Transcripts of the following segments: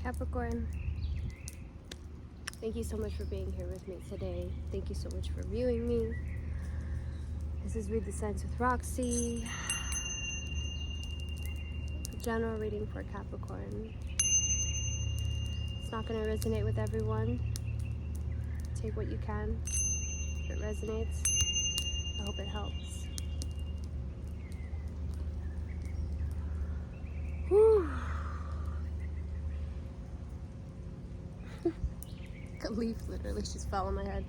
Capricorn, thank you so much for being here with me today. Thank you so much for viewing me. This is Read the Signs with Roxy. General reading for Capricorn. It's not going to resonate with everyone. Take what you can. If it resonates, I hope it helps. Whew. A leaf literally just fell on my head.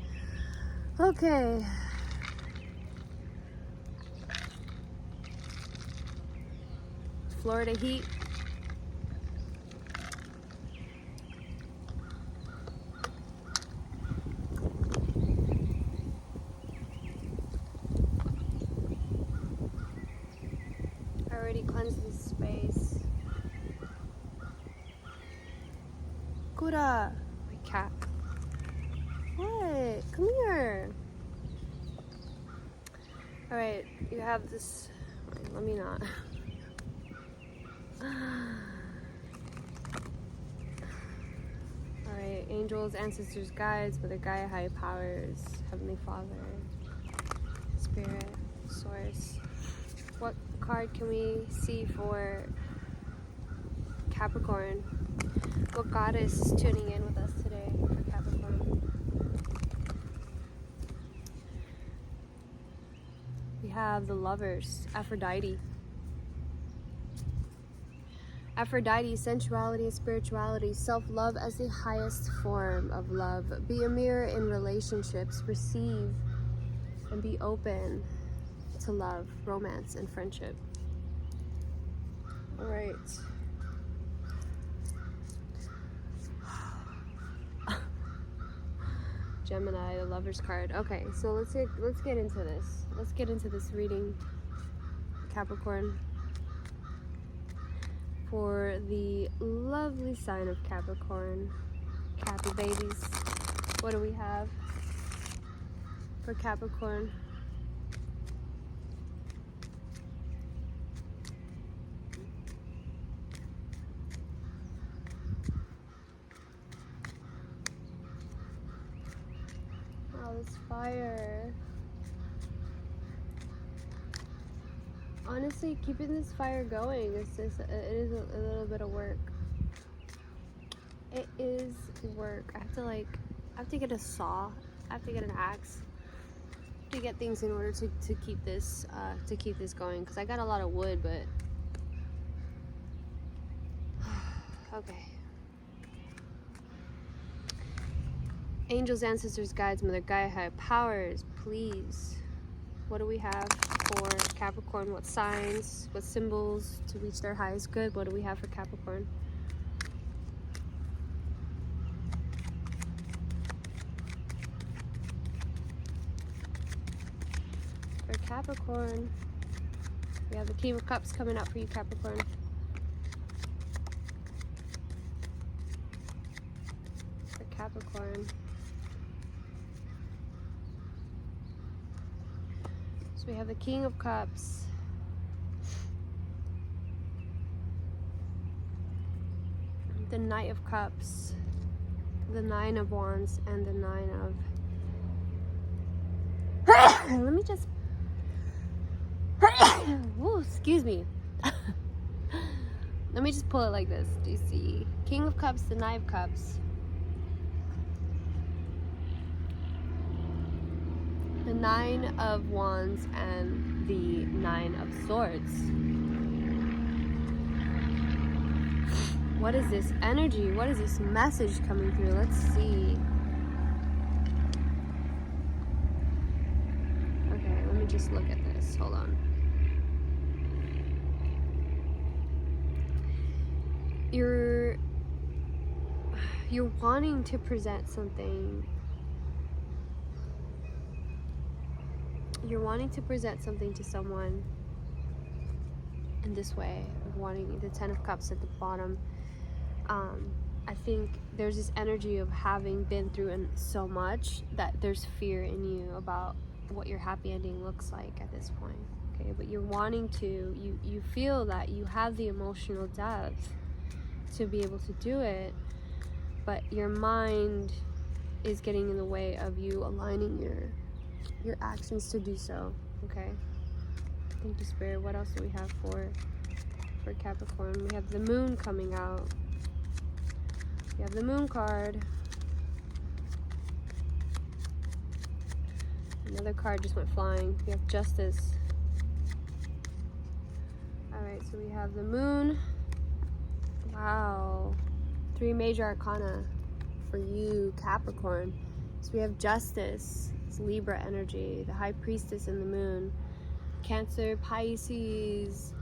Okay. Florida heat. I already cleansed this space. Kura, my cat. What? Come here. Alright, you have this. Wait, let me not. Alright, angels, ancestors, guides, Mother Gaia, higher powers, Heavenly Father, Spirit, Source. What card can we see for Capricorn? What goddess is tuning in with us today for Capricorn? We have the Lovers, Aphrodite. Aphrodite, sensuality and spirituality, self-love as the highest form of love. Be a mirror in relationships, receive and be open to love, romance, and friendship. All right. Gemini, the Lover's card. Okay, so let's get into this. Let's get into this reading, Capricorn. For the lovely sign of Capricorn, Cappy babies. What do we have for Capricorn? Oh, this fire. Honestly, keeping this fire going is just, it is a little bit of work. It is work. I have to get a saw. I have to get an axe to get things in order to keep this going. Because I got a lot of wood, but okay. Angels, ancestors, guides, Mother Gaia, higher powers, please. What do we have for Capricorn? What signs, what symbols to reach their highest good? What do we have for Capricorn? For Capricorn, we have the King of Cups coming up for you, Capricorn. For Capricorn. So we have the King of Cups, the Knight of Cups, the Nine of Wands, and the Nine of... Let me just... Ooh, excuse me. Let me just pull it like this. Do you see? King of Cups, the Nine of Cups, the Nine of Wands, and the Nine of Swords. What is this energy? What is this message coming through? Let's see. Okay, let me just look at this. Hold on. You're wanting to present something. You're wanting to present something to someone in this way, of wanting the Ten of Cups at the bottom. I think there's this energy of having been through so much that there's fear in you about what your happy ending looks like at this point. Okay, but you're wanting to, you feel that you have the emotional depth to be able to do it, but your mind is getting in the way of you aligning your actions to do so. Okay, thank you, Spirit. What else do we have for Capricorn? We have the Moon coming out. We have the Moon card. Another card just went flying. We have Justice. Alright, so we have the Moon. Wow. 3 major arcana for you, Capricorn. So we have Justice. It's Libra energy. The High Priestess and the Moon. Cancer, Pisces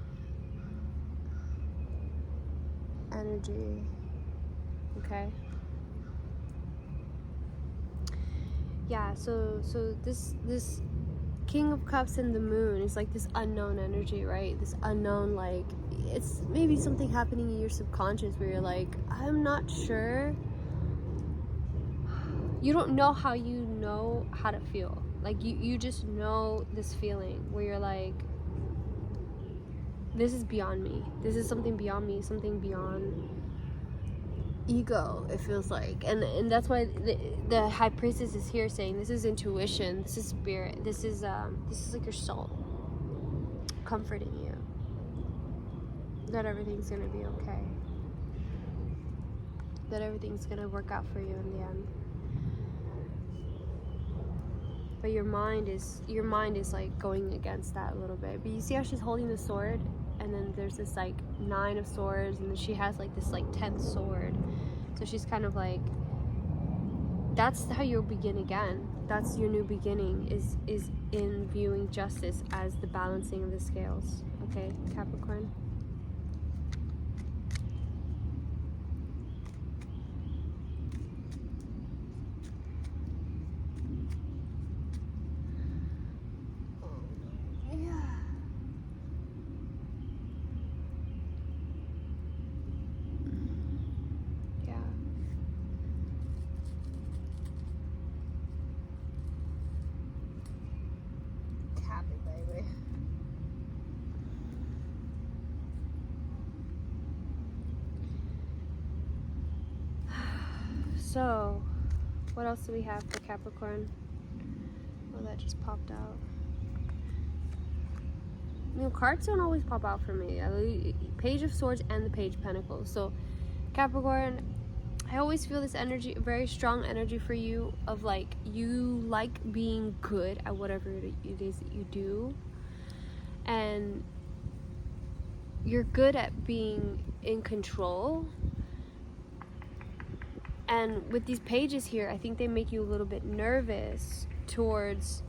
energy. Okay. Yeah, so this King of Cups and the Moon is like this unknown energy, right? This unknown, like, it's maybe something happening in your subconscious where you're like, I'm not sure. You don't know how you know how to feel. Like, you just know this feeling where you're like, this is beyond me. This is something beyond me, something beyond ego, it feels like. And that's why the High Priestess is here saying this is intuition, this is spirit, this is like your soul comforting you that everything's gonna be okay, that everything's gonna work out for you in the end. But your mind is like going against that a little bit. But you see how she's holding the sword, and then there's this like 9 of swords, and then she has like this like 10th sword. So she's kind of like, that's how you'll begin again. That's your new beginning, is in viewing justice as the balancing of the scales. Okay, Capricorn. So, what else do we have for Capricorn? Oh, that just popped out. You know, cards don't always pop out for me. Page of Swords and the Page of Pentacles. So, Capricorn, I always feel this energy, very strong energy for you of like, you like being good at whatever it is that you do. And you're good at being in control. And with these pages here, I think they make you a little bit nervous towards,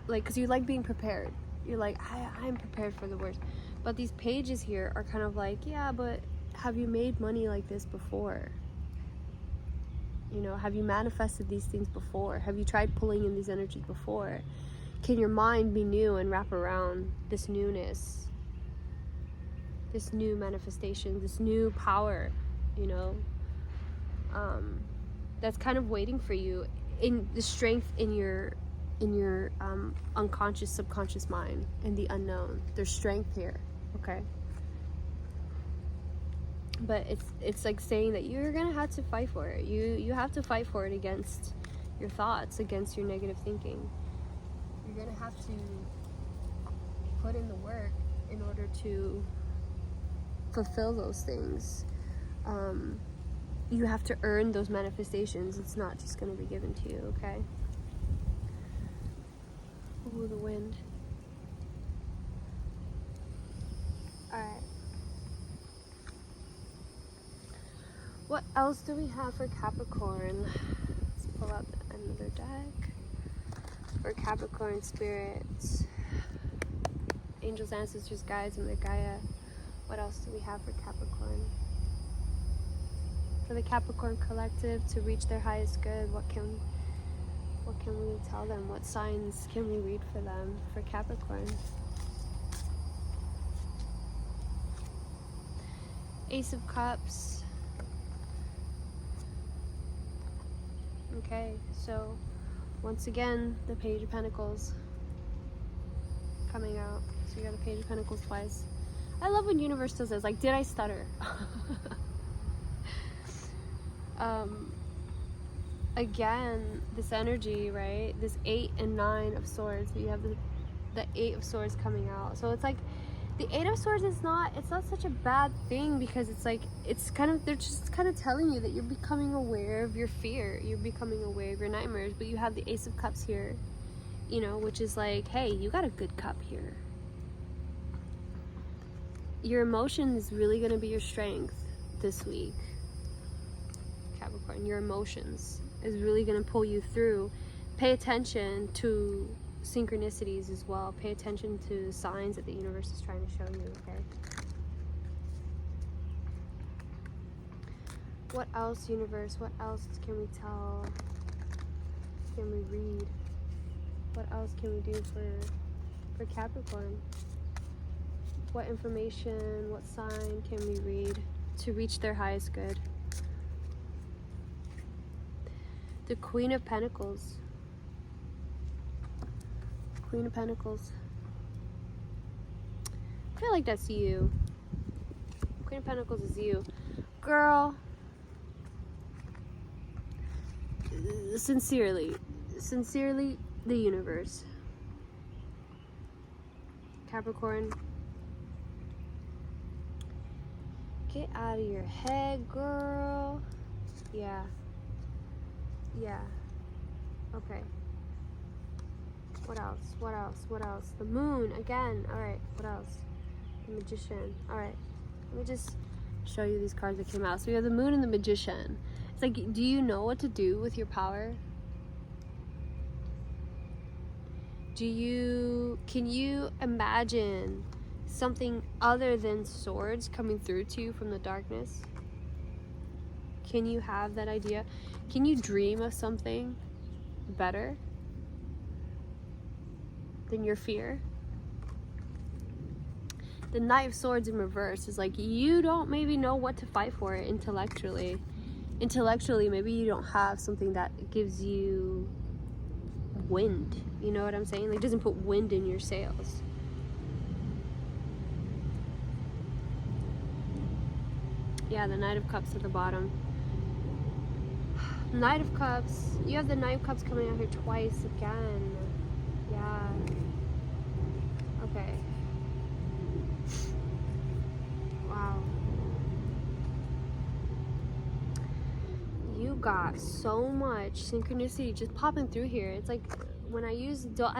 like, because you like being prepared. You're like, I'm prepared for the worst. But these pages here are kind of like, yeah, but have you made money like this before? You know, have you manifested these things before? Have you tried pulling in these energies before? Can your mind be new and wrap around this newness, this new manifestation, this new power, you know? That's kind of waiting for you, in the strength in your unconscious, subconscious mind, in the unknown. There's strength here, okay? But it's like saying that you're gonna have to fight for it. You have to fight for it against your thoughts, against your negative thinking. You're gonna have to put in the work in order to fulfill those things. You have to earn those manifestations. It's not just going to be given to you, okay? Ooh, the wind. Alright. What else do we have for Capricorn? Let's pull out another deck. For Capricorn spirits, angels, ancestors, guides, and the Gaia. What else do we have for Capricorn? For the Capricorn collective to reach their highest good, what can we tell them? What signs can we read for them for Capricorn? Ace of Cups. Okay, so once again, the Page of Pentacles coming out. So you got the Page of Pentacles twice. I love when universe does this. Like, did I stutter? again, this energy, right? This 8 and 9 of swords. You have the 8 of swords coming out. So it's like the 8 of swords is not, it's not such a bad thing, because it's like, it's kind of, they're just kind of telling you that you're becoming aware of your fear. You're becoming aware of your nightmares. But you have the Ace of Cups here, you know, which is like, hey, you got a good cup here. Your emotion is really going to be your strength this week, Capricorn. Your emotions is really going to pull you through. Pay attention to synchronicities as well. Pay attention to signs that the universe is trying to show you, okay? What else, universe? What else can we tell? Can we read? What else can we do for Capricorn? What information, what sign can we read to reach their highest good? The Queen of Pentacles. Queen of Pentacles. I feel like that's you. Queen of Pentacles is you. Girl. Sincerely, the universe. Capricorn. Get out of your head, girl. Yeah. Okay. What else? What else? What else? The Moon again. All right. What else? The Magician. All right. Let me just show you these cards that came out. So we have the Moon and the Magician. It's like, do you know what to do with your power? Can you imagine something other than swords coming through to you from the darkness? Can you have that idea? Can you dream of something better than your fear? The Knight of Swords in reverse is like, you don't maybe know what to fight for intellectually. Intellectually, maybe you don't have something that gives you wind. You know what I'm saying? Like, doesn't put wind in your sails. Yeah, the Knight of Cups at the bottom. Knight of Cups. You have the Knight of Cups coming out here twice again. Yeah. Okay. Wow. You got so much synchronicity just popping through here. It's like when I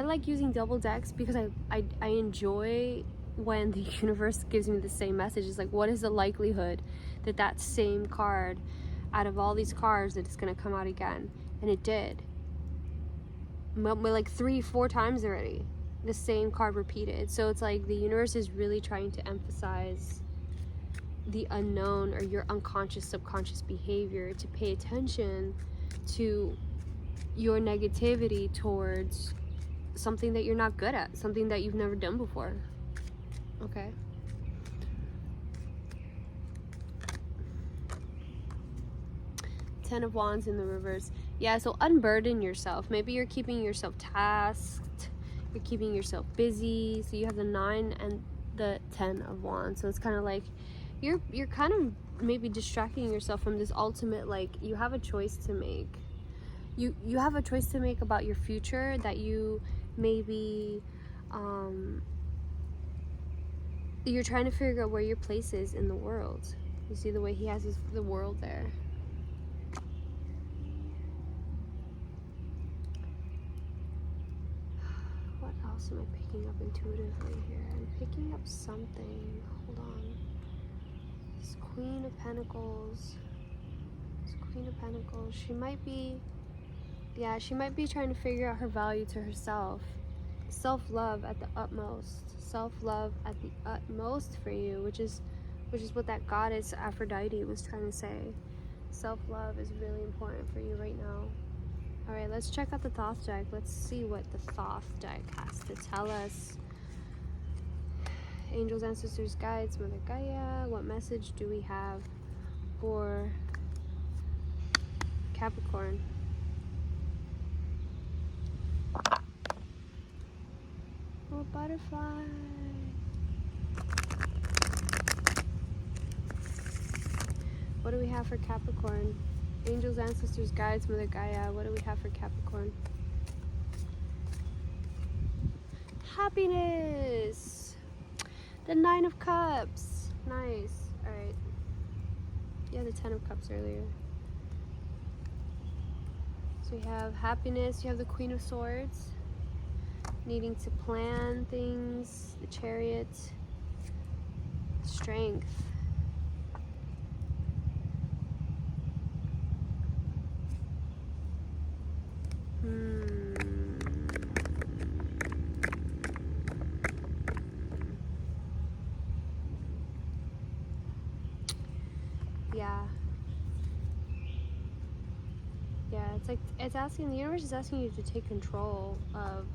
like using double decks because I enjoy when the universe gives me the same message. It's like, what is the likelihood that that same card, out of all these cards, that it's going to come out again? And it did. Like 3-4 times already. The same card repeated. So it's like the universe is really trying to emphasize the unknown or your unconscious, subconscious behavior, to pay attention to your negativity towards something that you're not good at, something that you've never done before. Okay. Ten of Wands in the reverse. Yeah, so unburden yourself. Maybe you're keeping yourself tasked, you're keeping yourself busy. So you have the 9 and the 10 of Wands. So it's kind of like you're kind of maybe distracting yourself from this ultimate, like, you have a choice to make. You have a choice to make about your future, that you maybe you're trying to figure out where your place is in the world. You see the way he has the world there. What else am I picking up intuitively here? I'm picking up something. Hold on. This Queen of Pentacles. This Queen of Pentacles. She might be trying to figure out her value to herself. Self-love at the utmost. Self-love at the utmost for you, which is what that goddess Aphrodite was trying to say. Self-love is really important for you right now. All right, let's check out the Thoth deck. Let's see what the Thoth deck has to tell us. Angels, ancestors, guides, Mother Gaia. What message do we have for Capricorn? Oh, butterfly. What do we have for Capricorn? Angels, ancestors, guides, Mother Gaia. What do we have for Capricorn? Happiness. The 9 of Cups. Nice. All right. Yeah, the 10 of Cups earlier. So we have happiness. You have the Queen of Swords. Needing to plan things. The Chariot. Strength. Yeah, it's like, it's asking, the universe is asking you to take control of,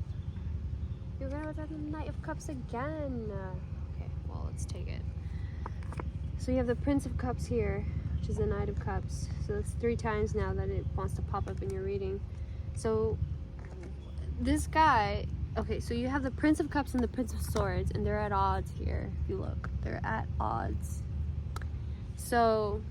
you're gonna have the Knight of Cups again. Okay, well, let's take it. So you have the Prince of Cups here, which is the Knight of Cups. So it's 3 times now that it wants to pop up in your reading. So this guy, okay, so you have the Prince of Cups and the Prince of Swords, and they're at odds here. If you look, they're at odds. So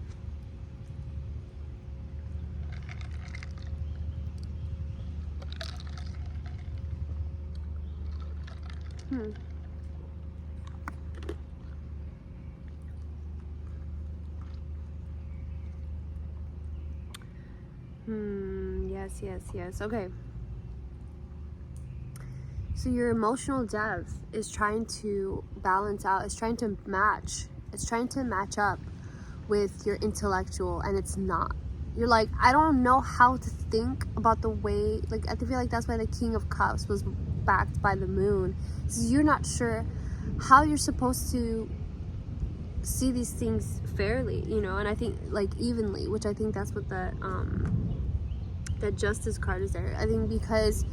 yes. Okay. So your emotional depth is trying to balance out, it's trying to match up with your intellectual, and it's not. You're like, I don't know how to think about the way, like, I feel like that's why the King of Cups was backed by the Moon. So you're not sure how you're supposed to see these things fairly, you know, and I think, like, evenly, which I think that's what the Justice card is there. I think because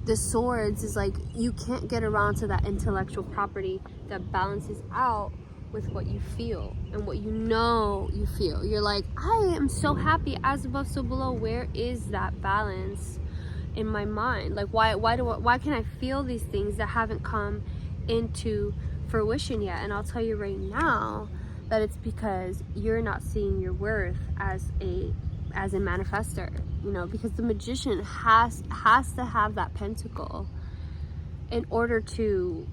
the Swords is like, you can't get around to that intellectual property that balances out with what you feel and what you know you feel. You're like, I am so happy, as above so below. Where is that balance in my mind? Like, why can I feel these things that haven't come into fruition yet? And I'll tell you right now that it's because you're not seeing your worth as a manifester, you know, because the Magician has to have that pentacle in order to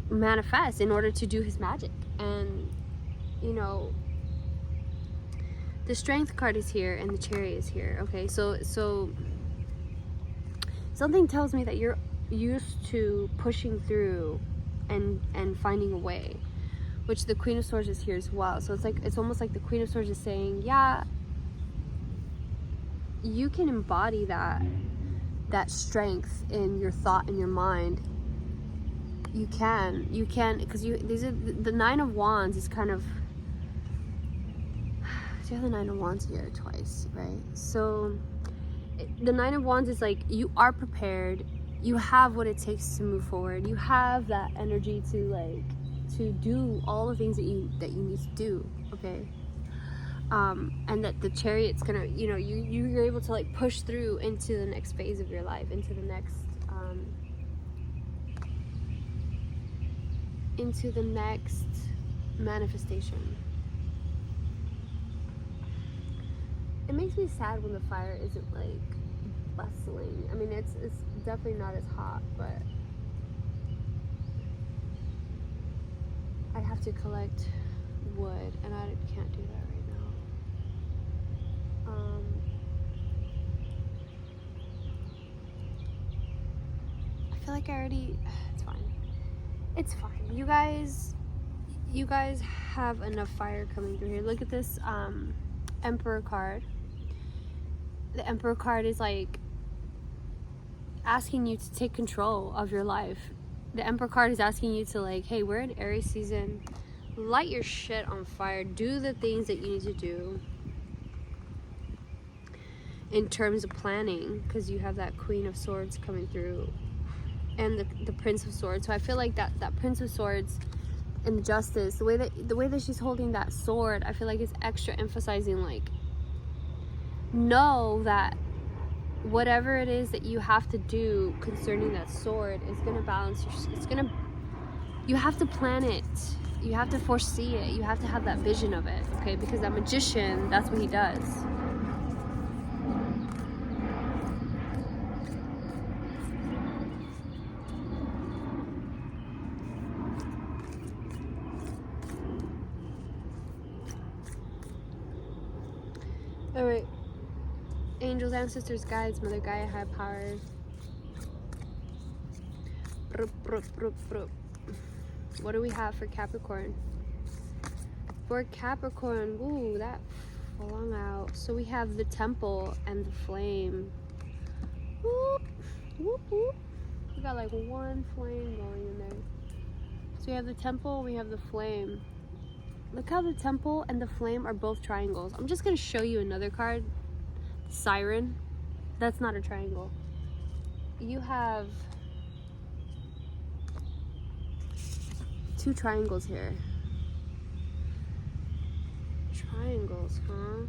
manifest, in order to do his magic. And, you know, the Strength card is here and the Chariot is here. Okay, so something tells me that you're used to pushing through and finding a way, which the Queen of Swords is here as well. So it's like, it's almost like the Queen of Swords is saying, yeah, you can embody that strength in your thought and your mind. You can, because these are the 9 of Wands is kind of, so you have the 9 of Wands here twice, right? So the 9 of Wands is like, you are prepared, you have what it takes to move forward, you have that energy to do all the things that you need to do, okay? And that the Chariot's gonna, you know, you're able to like push through into the next phase of your life, into the next manifestation. It makes me sad when the fire isn't like bustling. I mean, it's definitely not as hot, but I'd have to collect wood, and I can't do that right now. I feel like I already, it's fine. You guys have enough fire coming through here. Look at this Emperor card. The Emperor card is like asking you to take control of your life. The Emperor card is asking you to, like, hey, we're in Aries season, light your shit on fire, do the things that you need to do in terms of planning, because you have that Queen of Swords coming through and the Prince of Swords. So I feel like that Prince of Swords and the Justice, the way that she's holding that sword, I feel like it's extra emphasizing, like, know that whatever it is that you have to do concerning that sword is going to balance you have to plan it, you have to foresee it, you have to have that vision of it, okay? Because that Magician, that's what he does. All right. Angels, ancestors, guides, Mother Gaia, high power. What do we have for Capricorn? For Capricorn, ooh, that flung out. So we have the temple and the flame. Whoop, whoop, whoop. We got like one flame going in there. So we have the temple, we have the flame. Look how the temple and the flame are both triangles. I'm just gonna show you another card. Siren. That's not a triangle. You have two triangles here. Triangles, huh?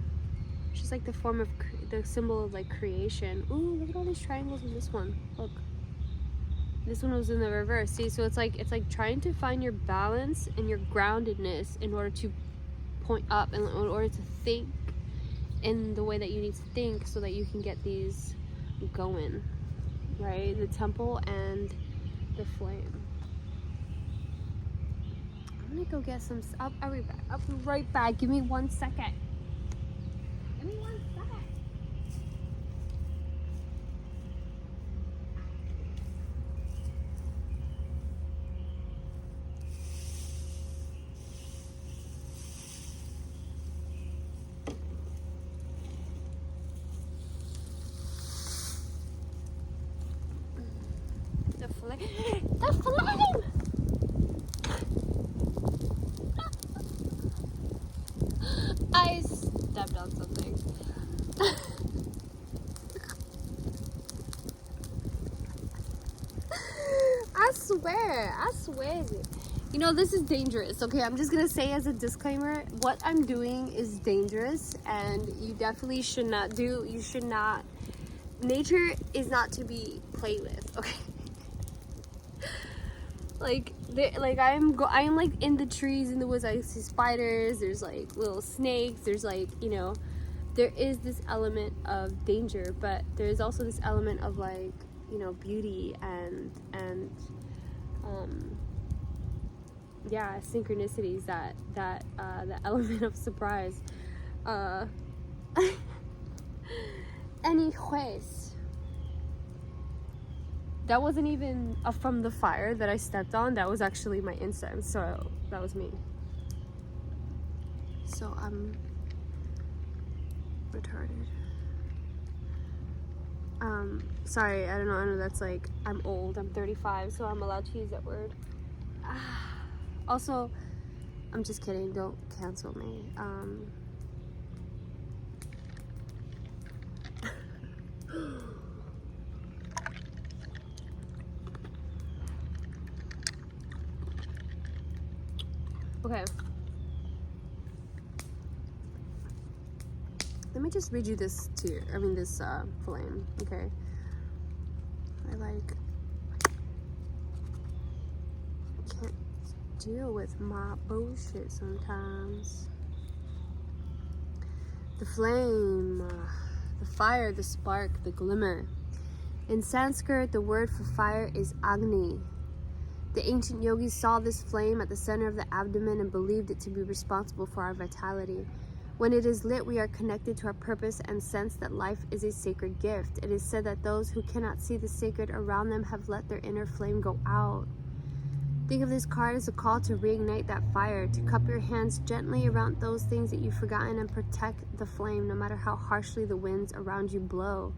Just like the form of the symbol of like creation. Ooh, look at all these triangles in this one. Look, this one was in the reverse. See, so it's like trying to find your balance and your groundedness in order to point up and in order to think in the way that you need to think so that you can get these going, right? The temple and the flame. I'm gonna go get some. I'll be back. I'll be right back. Give me 1 second. Give me 1 second. The flame. The flame. I stepped on something. I swear. You know, this is dangerous, okay? I'm just gonna say as a disclaimer, what I'm doing is dangerous and you definitely should not do, nature is not to be played with, okay? I'm like in the trees in the woods. I see spiders, there's like little snakes, there's like, you know, there is this element of danger, but there is also this element of like, you know, beauty and yeah, synchronicities, that the element of surprise. Anyways, that wasn't even from the fire that I stepped on. That was actually my incense. So that was me. So I'm retarded. Sorry, I don't know. I know that's like, I'm old. I'm 35, so I'm allowed to use that word. Also, I'm just kidding. Don't cancel me. Okay. Let me just read you this tear. I mean, this flame. Okay. I can't deal with my bullshit sometimes. The flame, the fire, the spark, the glimmer. In Sanskrit, the word for fire is Agni. The ancient yogis saw this flame at the center of the abdomen and believed it to be responsible for our vitality. When it is lit, we are connected to our purpose and sense that life is a sacred gift. It is said that those who cannot see the sacred around them have let their inner flame go out. Think of this card as a call to reignite that fire, to cup your hands gently around those things that you've forgotten and protect the flame no matter how harshly the winds around you blow.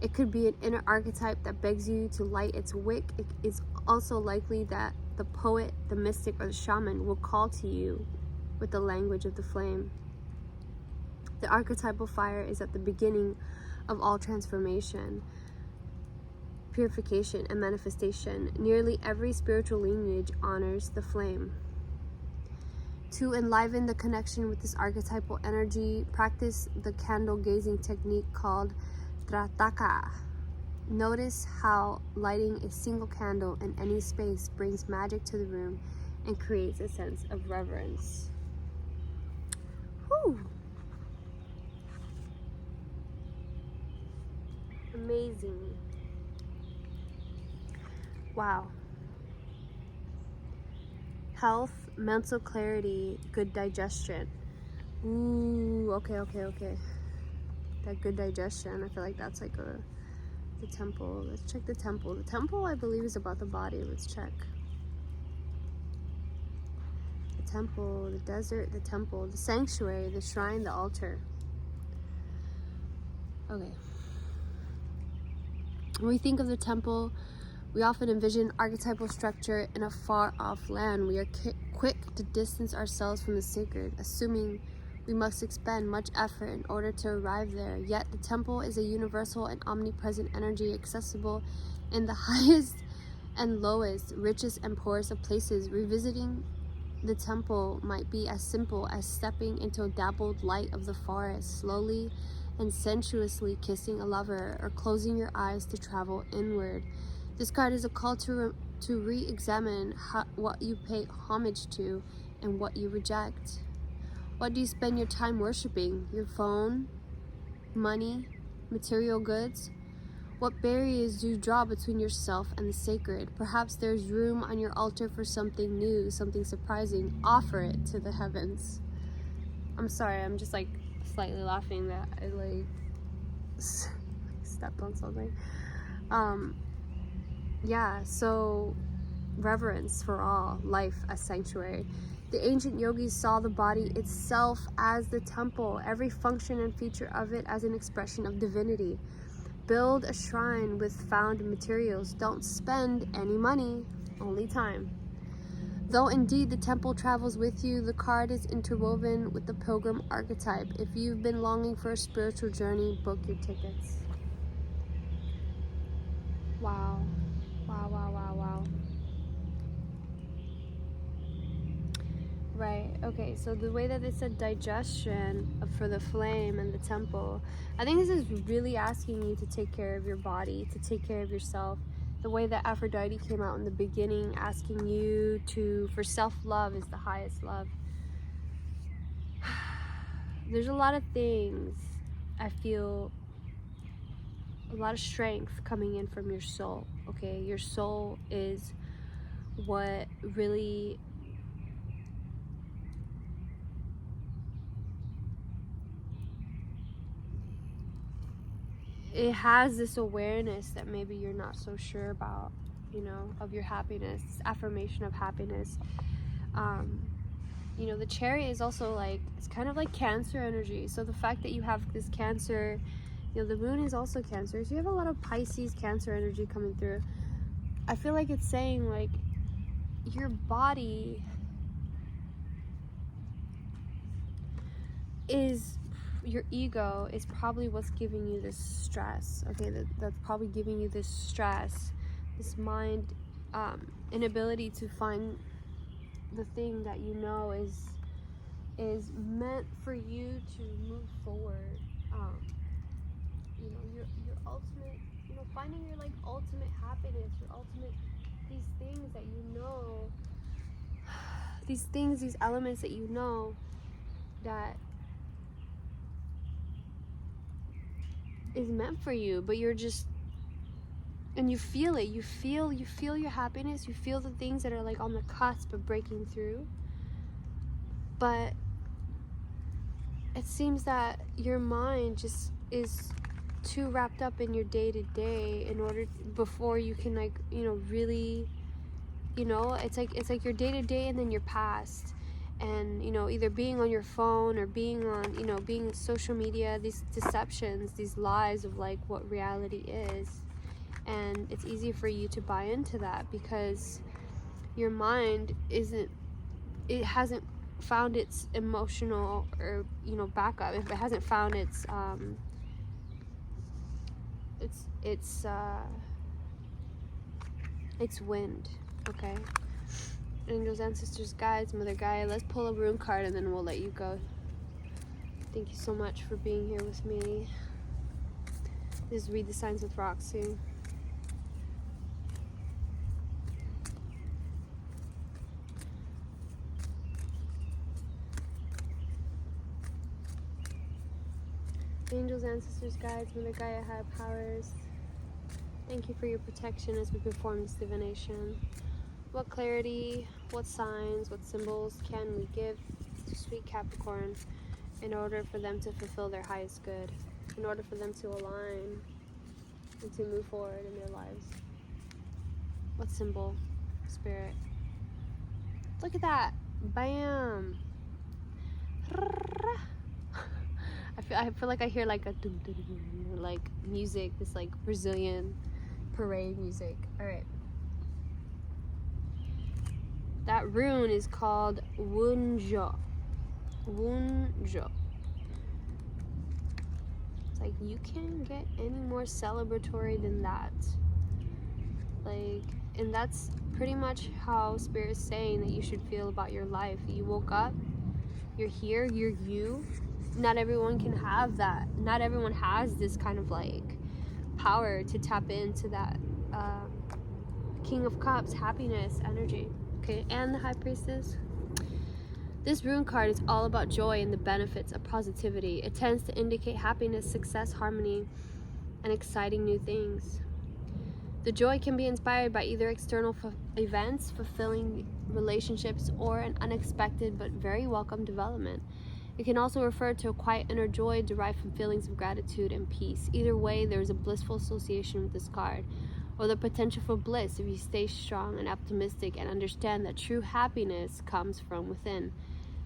It could be an inner archetype that begs you to light its wick. It is also likely that the poet, the mystic, or the shaman will call to you with the language of the flame. The archetypal fire is at the beginning of all transformation, purification, and manifestation. Nearly every spiritual lineage honors the flame. To enliven the connection with this archetypal energy, practice the candle gazing technique called Trataka. Notice how lighting a single candle in any space brings magic to the room and creates a sense of reverence. Whew. Amazing. Wow. Health, mental clarity, good digestion. Ooh, okay. that good digestion. I feel like that's like the temple. Let's check the temple. The temple, I believe, is about the body. Let's check. The temple, the desert, the temple, the sanctuary, the shrine, the altar. Okay. When we think of the temple, we often envision archetypal structure in a far-off land. We are quick to distance ourselves from the sacred, assuming we must expend much effort in order to arrive there. Yet the temple is a universal and omnipresent energy, accessible in the highest and lowest, richest and poorest of places. Revisiting the temple might be as simple as stepping into a dappled light of the forest, slowly and sensuously kissing a lover, or closing your eyes to travel inward. This card is a call to re-examine what you pay homage to and what you reject. What do you spend your time worshiping? Your phone, money, material goods? What barriers do you draw between yourself and the sacred? Perhaps there's room on your altar for something new, something surprising. Offer it to the heavens. I'm sorry, I'm just like slightly laughing that I like stepped on something. Yeah, so reverence for all, life as sanctuary. The ancient yogis saw the body itself as the temple, every function and feature of it as an expression of divinity. Build a shrine with found materials. Don't spend any money, only time. Though indeed the temple travels with you, the card is interwoven with the pilgrim archetype. If you've been longing for a spiritual journey, book your tickets. Wow. Wow, wow, wow, wow. Right, okay, so the way that it said digestion for the flame and the temple, I think this is really asking you to take care of your body, to take care of yourself. The way that Aphrodite came out in the beginning, asking you for self-love is the highest love. There's a lot of things, I feel, a lot of strength coming in from your soul, okay? Your soul is what really it has this awareness that maybe you're not so sure about, you know, of your happiness, this affirmation of happiness. You know, the Chariot is also like, it's kind of like Cancer energy. So the fact that you have this Cancer, you know, the moon is also Cancer. So you have a lot of Pisces, Cancer energy coming through. I feel like it's saying like your body is, your ego is probably what's giving you this stress, okay? That's probably giving you this stress, this mind inability to find the thing that you know is meant for you to move forward. You know, your ultimate, you know, finding your like ultimate happiness, your ultimate, these things that you know, these things, these elements that you know that is meant for you, but you're just, and you feel it, you feel your happiness, you feel the things that are like on the cusp of breaking through, but it seems that your mind just is too wrapped up in your day-to-day in order before you can, like, you know, really, you know, it's like your day-to-day and then your past. And, you know, either being on your phone or being on, you know, being social media, these deceptions, these lies of like what reality is. And it's easy for you to buy into that because your mind it hasn't found its emotional or, you know, backup. If it hasn't found its wind, okay? Angels, ancestors, guides, Mother Gaia. Let's pull a rune card and then we'll let you go. Thank you so much for being here with me. This is Read the Signs with Roxy. Angels, ancestors, guides, Mother Gaia, higher powers. Thank you for your protection as we perform this divination. What clarity, what signs, what symbols can we give to sweet Capricorn in order for them to fulfill their highest good? in order for them to align and to move forward in their lives. What symbol? Spirit. Look at that. Bam. I feel like I hear like a like music, this like Brazilian parade music. All right. That rune is called Wunjo. Wunjo. It's like, you can't get any more celebratory than that. Like, and that's pretty much how Spirit is saying that you should feel about your life. You woke up, you're here, you're you. Not everyone can have that. Not everyone has this kind of like power to tap into that King of Cups, happiness, energy. Okay, and the High Priestess. This rune card is all about joy and the benefits of positivity. It tends to indicate happiness, success, harmony, and exciting new things. The joy can be inspired by either external events, fulfilling relationships, or an unexpected but very welcome development. It can also refer to a quiet inner joy derived from feelings of gratitude and peace. Either way, there is a blissful association with this card, or the potential for bliss if you stay strong and optimistic and understand that true happiness comes from within.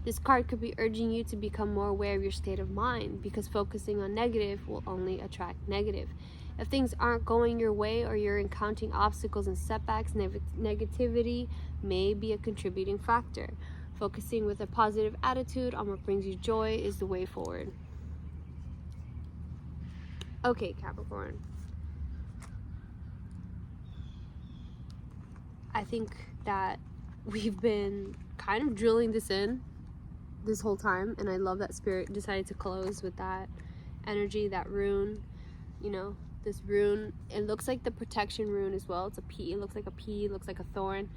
This card could be urging you to become more aware of your state of mind, because focusing on negative will only attract negative. If things aren't going your way or you're encountering obstacles and setbacks, negativity may be a contributing factor. Focusing with a positive attitude on what brings you joy is the way forward. Okay, Capricorn. I think that we've been kind of drilling this in this whole time, and I love that Spirit decided to close with that energy, that rune. You know, this rune, it looks like the protection rune as well. It's a P, it looks like a P, it looks like a thorn.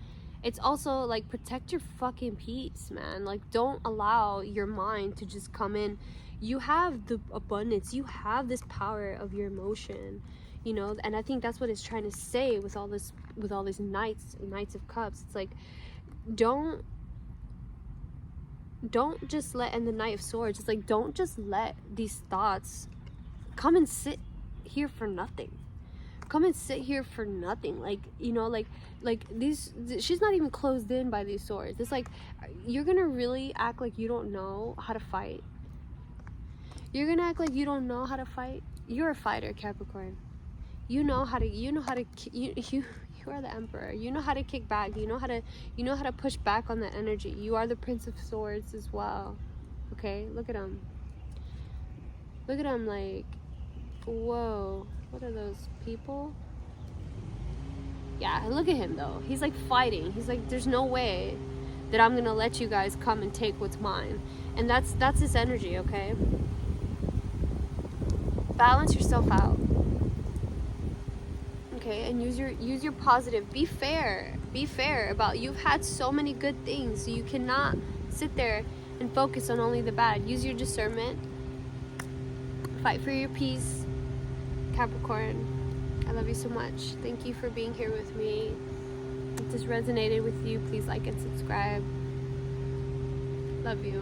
It's also like, protect your fucking peace, man. Like, don't allow your mind to just come in. You have the abundance, you have this power of your emotion, you know. And I think that's what it's trying to say with all this, with all these knights of cups. It's like, don't just let, and the Knight of Swords, it's like, don't just let these thoughts come and sit here for nothing. Come and sit here for nothing. Like, you know, like these, she's not even closed in by these swords. It's like, you're gonna really act like you don't know how to fight. You're gonna act like you don't know how to fight. You're a fighter, Capricorn. You know how to you are the Emperor. You know how to kick back. You know how to push back on that energy. You are the Prince of Swords as well. Okay, look at him. Look at him, like, whoa. What are those people? Yeah, look at him though. He's like fighting. He's like, there's no way that I'm gonna let you guys come and take what's mine. And that's his energy, okay? Balance yourself out. Okay, and use your positive. Be fair. Be fair about, you've had so many good things, so you cannot sit there and focus on only the bad. Use your discernment. Fight for your peace, Capricorn. I love you so much. Thank you for being here with me. If this resonated with you, please like and subscribe. Love you.